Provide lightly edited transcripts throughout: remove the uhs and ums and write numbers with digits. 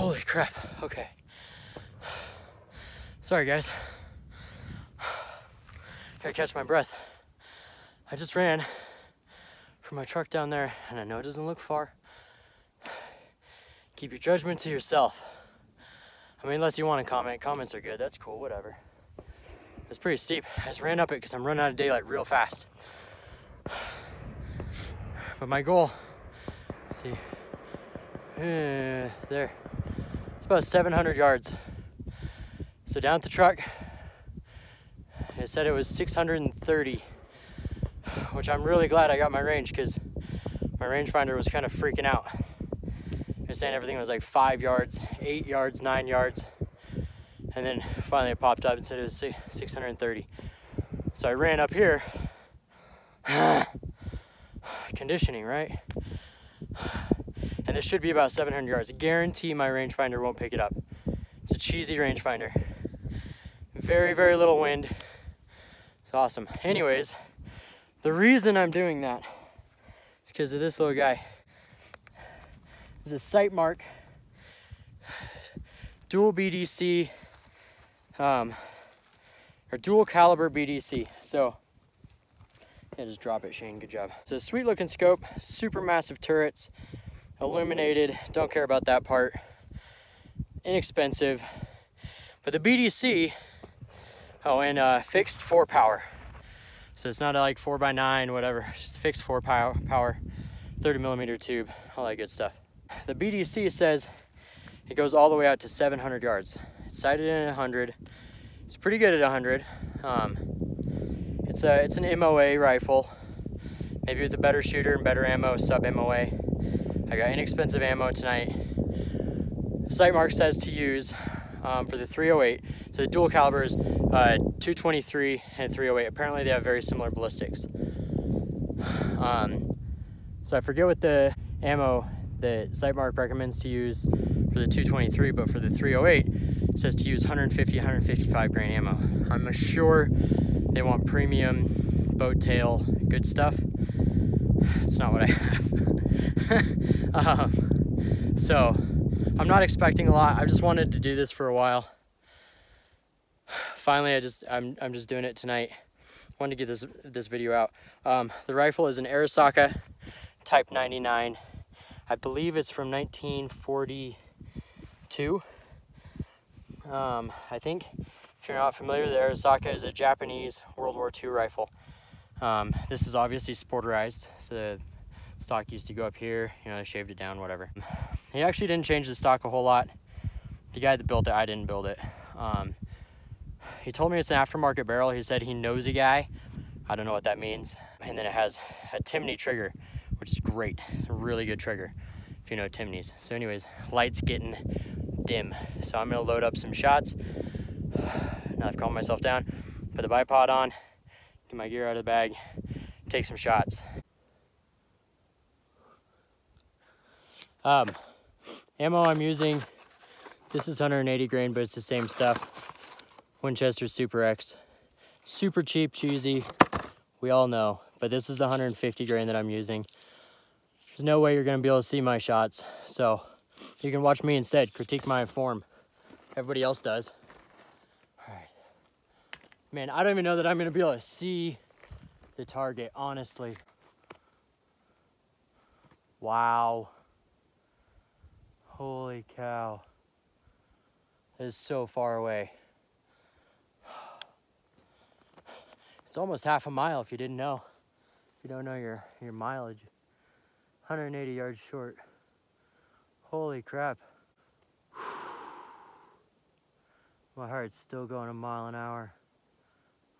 Holy crap, okay. Sorry guys. Gotta catch my breath. I just ran from my truck down there, and I know it doesn't look far. Keep your judgment to yourself. I mean, unless you want to comment. Comments are good, that's cool, whatever. It's pretty steep. I just ran up it because I'm running out of daylight real fast. But my goal, let's see, there. It's about 700 yards. So down at the truck, it said it was 630, which I'm really glad I got my range because my rangefinder was kind of freaking out. It was saying everything was like 5 yards, 8 yards, 9 yards. And then finally it popped up and said it was 630. So I ran up here. Conditioning, right? And this should be about 700 yards. I guarantee my rangefinder won't pick it up. It's a cheesy rangefinder. Very, very little wind. It's awesome. Anyways, the reason I'm doing that is because of this little guy. It's a Sightmark dual BDC, or dual caliber BDC. So, yeah, just drop it, Shane, good job. It's a sweet looking scope, super massive turrets, illuminated, don't care about that part. Inexpensive. But the BDC, and fixed 4 power. So it's not like 4x9, whatever, it's just fixed 4 power, 30 millimeter tube, all that good stuff. The BDC says it goes all the way out to 700 yards. It's sighted in at 100. It's pretty good at 100. It's an MOA rifle, maybe with a better shooter and better ammo, sub MOA. I got inexpensive ammo tonight. Sightmark says to use for the 308. So the dual caliber is 223 and 308. Apparently they have very similar ballistics. So I forget what the ammo that Sightmark recommends to use for the 223, but for the 308, it says to use 150, 155 grain ammo. I'm sure they want premium boat tail, good stuff. It's not what I have. So I'm not expecting a lot. I just wanted to do this for a while. Finally, I'm just doing it tonight. Wanted to get this video out. The rifle is an Arisaka Type 99. I believe it's from 1942. I think, if you're not familiar, the Arisaka is a Japanese World War II rifle. This is obviously sporterized, so the stock used to go up here, you know, they shaved it down, whatever. He actually didn't change the stock a whole lot. The guy that built it, I didn't build it. He told me it's an aftermarket barrel. He said he knows a guy. I don't know what that means. And then it has a Timney trigger, which is great. A really good trigger, if you know Timneys. So anyways, light's getting dim. So I'm gonna load up some shots. Now I've calmed myself down, put the bipod on, get my gear out of the bag, take some shots. Ammo I'm using, this is 180 grain, but it's the same stuff. Winchester Super X. Super cheap, cheesy, we all know. But this is the 150 grain that I'm using. There's no way you're gonna be able to see my shots, so you can watch me instead, critique my form. Everybody else does. All right. Man, I don't even know that I'm gonna be able to see the target, honestly. Wow. Holy cow. That is so far away. It's almost half a mile if you didn't know. If you don't know your mileage. 180 yards short. Holy crap. My heart's still going a mile an hour.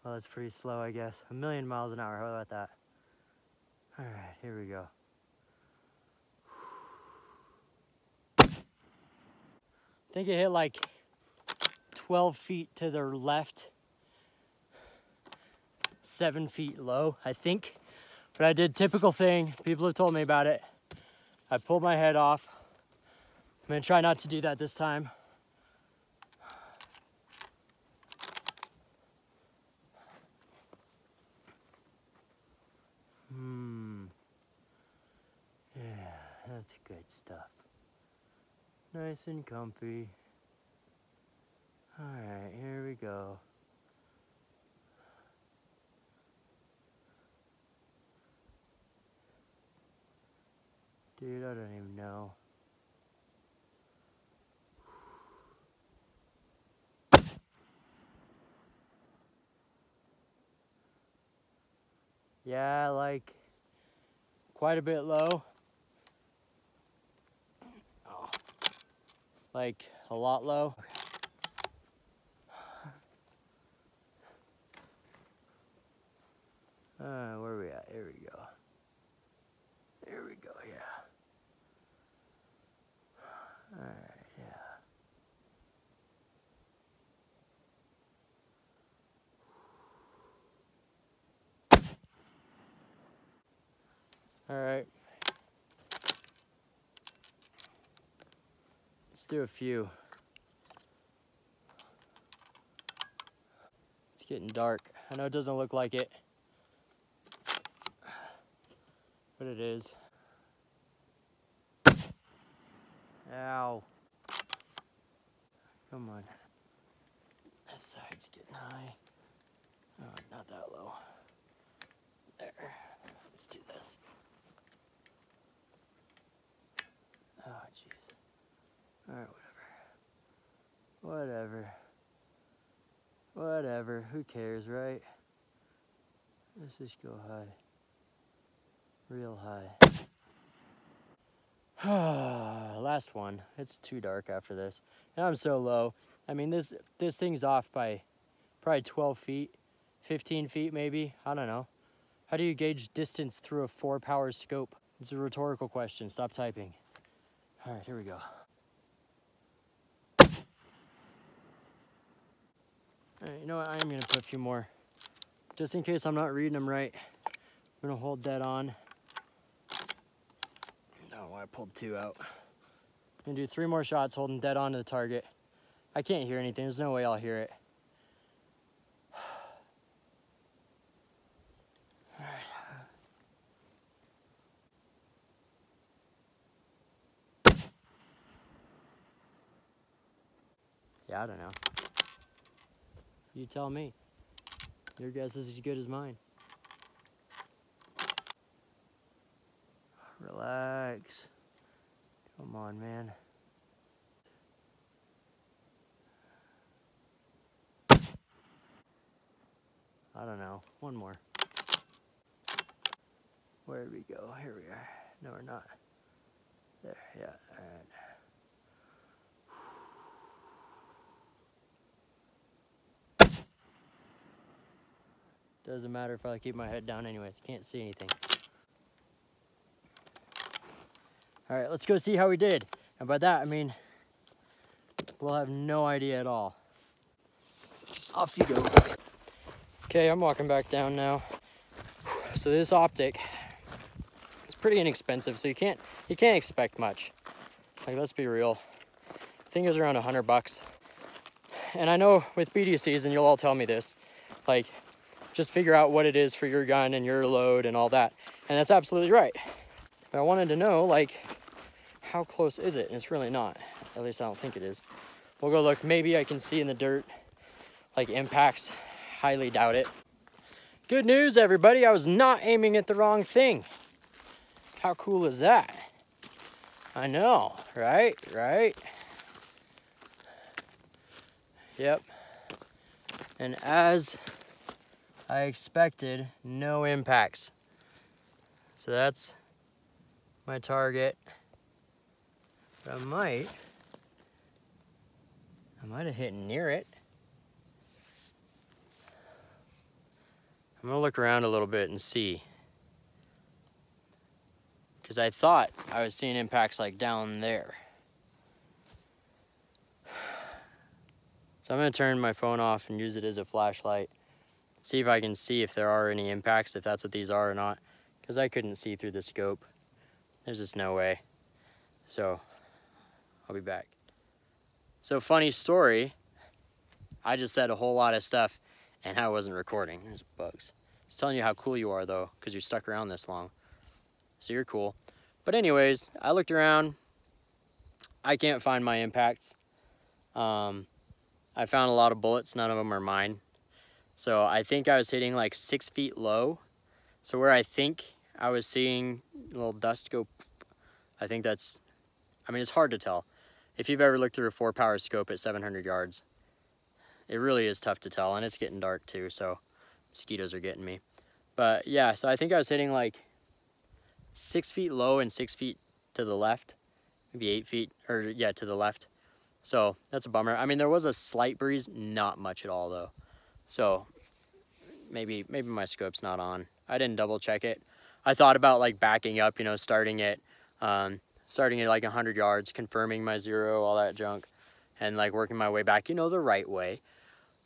Well, that's pretty slow, I guess. 1,000,000 miles an hour, how about that? All right, here we go. I think it hit like 12 feet to the left. 7 feet low, I think. But I did typical thing. People have told me about it. I pulled my head off. I'm gonna try not to do that this time. Yeah, that's good stuff. Nice and comfy. Alright, here we go. Dude, I don't even know. Yeah, like quite a bit low. Oh, like a lot low. Where are we at? Here we go. Here we go, yeah. Alright, yeah. Alright. Let's do a few. It's getting dark. I know it doesn't look like it, but it is. Ow. Come on. This side's getting high. Oh, not that low. There. Let's do this. Oh, jeez. Alright, whatever. Whatever. Who cares, right? Let's just go high. Real high. Last one. It's too dark after this. And I'm so low. I mean, this thing's off by probably 12 feet, 15 feet maybe. I don't know. How do you gauge distance through a 4-power scope? It's a rhetorical question. Stop typing. All right, here we go. All right, you know what? I am gonna put a few more. Just in case I'm not reading them right. I'm gonna hold dead on. Oh, I pulled 2 out. I'm gonna do 3 more shots holding dead on to the target. I can't hear anything. There's no way I'll hear it. All right. Yeah, I don't know. You tell me. Your guess is as good as mine. Relax. Come on, man. I don't know. One more. Where'd we go? Here we are. No, we're not. There, yeah, all right. Doesn't matter if I keep my head down anyways. Can't see anything. All right, let's go see how we did. And by that, I mean, we'll have no idea at all. Off you go. Okay, I'm walking back down now. So this optic, it's pretty inexpensive, so you can't expect much. Like, let's be real. I think it was around $100. And I know with BDCs, and you'll all tell me this, like, just figure out what it is for your gun and your load and all that. And that's absolutely right. But I wanted to know, like, how close is it? And it's really not. At least I don't think it is. We'll go look. Maybe I can see in the dirt, like, impacts. Highly doubt it. Good news, everybody. I was not aiming at the wrong thing. How cool is that? I know, right? Right? Yep. And as I expected, no impacts. So that's my target. But I might have hit near it. I'm gonna look around a little bit and see. Because I thought I was seeing impacts like down there. So I'm gonna turn my phone off and use it as a flashlight. See if I can see if there are any impacts, if that's what these are or not. Because I couldn't see through the scope. There's just no way. So, I'll be back. So, funny story. I just said a whole lot of stuff and I wasn't recording. There's bugs. It's telling you how cool you are though, because you stuck around this long. So you're cool. But anyways, I looked around. I can't find my impacts. I found a lot of bullets, none of them are mine. So I think I was hitting like 6 feet low. So where I think I was seeing a little dust go, I think that's, I mean, it's hard to tell. If you've ever looked through a 4-power scope at 700 yards, it really is tough to tell, and it's getting dark too, so mosquitoes are getting me. But yeah, so I think I was hitting like 6 feet low and 6 feet to the left, maybe 8 feet, or yeah, to the left. So that's a bummer. I mean, there was a slight breeze, not much at all though. So maybe my scope's not on. I didn't double check it. I thought about like backing up, you know, starting at like 100 yards, confirming my 0, all that junk, and like working my way back, you know, the right way.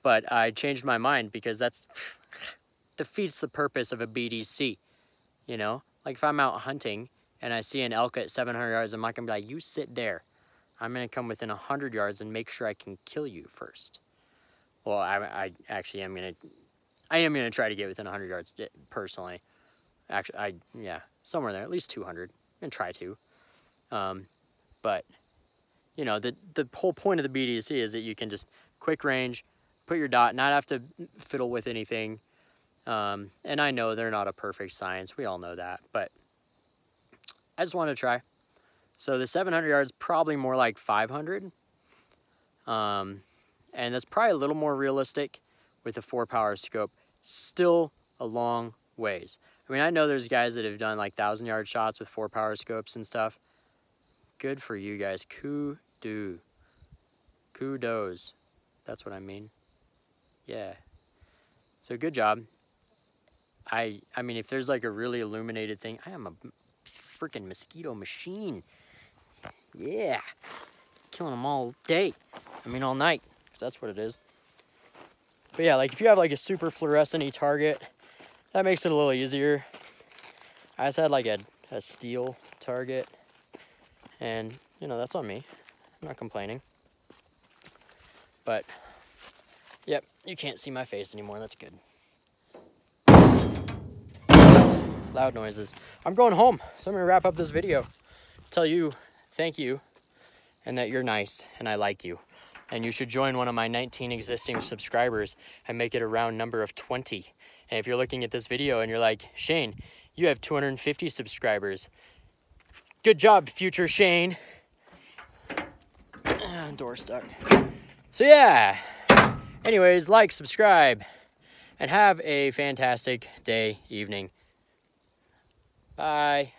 But I changed my mind because that's defeats the purpose of a BDC, you know? Like if I'm out hunting and I see an elk at 700 yards, I'm not gonna be like, you sit there. I'm gonna come within 100 yards and make sure I can kill you first. Well, I actually am gonna try to get within 100 yards personally. Actually, yeah, somewhere there, at least 200, and try to. But you know, the whole point of the BDC is that you can just quick range, put your dot, not have to fiddle with anything. And I know they're not a perfect science. We all know that, but I just want to try. So the 700 yards, probably more like 500. And that's probably a little more realistic with a 4-power scope. Still a long ways. I mean, I know there's guys that have done like 1,000-yard shots with 4-power scopes and stuff. Good for you guys. Kudos. That's what I mean. Yeah. So good job. I mean, if there's like a really illuminated thing, I am a freaking mosquito machine. Yeah. Killing them all day. I mean, all night, because that's what it is. But yeah, like if you have like a super fluorescent-y target, that makes it a little easier. I just had like a steel target, and you know, that's on me. I'm not complaining. But yep, you can't see my face anymore. That's good. Loud noises. I'm going home, so I'm gonna wrap up this video. Tell you thank you, and that you're nice, and I like you. And you should join one of my 19 existing subscribers and make it a round number of 20. And if you're looking at this video and you're like, Shane, you have 250 subscribers. Good job, future Shane. Door stuck. So yeah, anyways, like, subscribe, and have a fantastic day, evening. Bye.